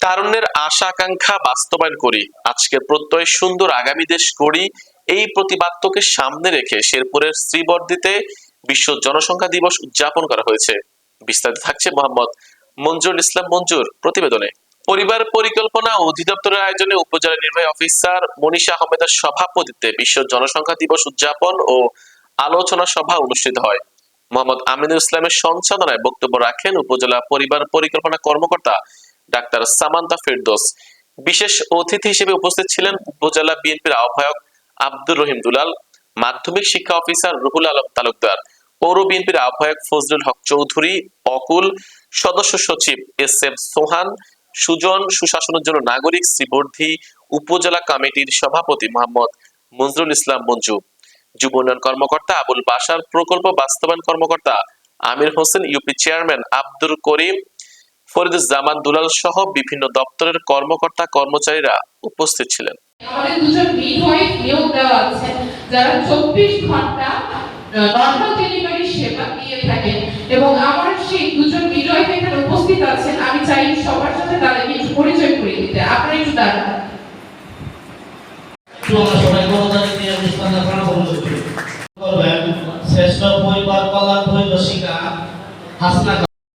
তারুণ্যের আশা আকাঙ্ক্ষা বাস্তবায়ন করি, আজকের প্রত্যয় সুন্দর আগামী দেশ গড়ি, এই প্রতিবাদ্যকে সামনে রেখে শেরপুরের শ্রীবরদীতে বিশ্ব জনসংখ্যা দিবস উদযাপন করা হয়েছে। বিস্তারিত থাকছে মোহাম্মদ মঞ্জুরুল ইসলাম মঞ্জুর প্রতিবেদনে। পরিবার পরিকল্পনা অধিদপ্তরের আয়োজনে উপজেলা নির্বাহী অফিসার মনীষা আহমেদের সভাপতিত্বে বিশ্ব জনসংখ্যা দিবস উদযাপন ও আলোচনা সভা অনুষ্ঠিত হয়। মোহাম্মদ আমিনুল ইসলামের সঞ্চালনায় বক্তব্য রাখেন উপজেলা পরিবার পরিকল্পনা কর্মকর্তা ডাক্তার সামান্তা ফেরদৌস। বিশেষ অতিথি হিসেবে উপস্থিত ছিলেন উপজেলা বিএনপির আহ্বায়ক আব্দুর রহিম দুলাল, মাধ্যমিক শিক্ষা অফিসার রুহুল আলম তালুকদার, পৌর বিএনপির আহ্বায়ক ফজলুল হক চৌধুরী অকুল, সদস্য সচিব এস এম সোহান, সুজন, সুশাসনের জন্য নাগরিক শ্রীবর্ধী উপজেলা কমিটির সভাপতি মোহাম্মদ মঞ্জুরুল ইসলাম মঞ্জু, যুব উন্নয়ন কর্মকর্তা আবুল বাশার, প্রকল্প বাস্তবায়ন কর্মকর্তা আমির হোসেন, ইউপি চেয়ারম্যান আব্দুল করিম, ফরিদুজ্জামান দুলাল সহ বিভিন্ন দপ্তরের কর্মকর্তা কর্মচারীরা উপস্থিত ছিলেন। আমাদের দুজন মিডওয়াইফ নিয়োগ দেওয়া আছে যারা 24 ঘন্টা নর্মাল ডেলিভারি সেবা দিয়ে থাকেন এবং আমার সেই দুজন মিডওয়াইফ এখানে উপস্থিত আছেন। আমি চাই সবার সাথে তাদেরকে একটু পরিচয় করিয়ে দিতে। আপনারা একটু দাঁড়ান। সবাই গণতান্ত্রিক নিয়ম স্থানে করবেন শ্রেষ্ঠ পরিবার কল্যাণ পরিদর্শিকা হাসনা।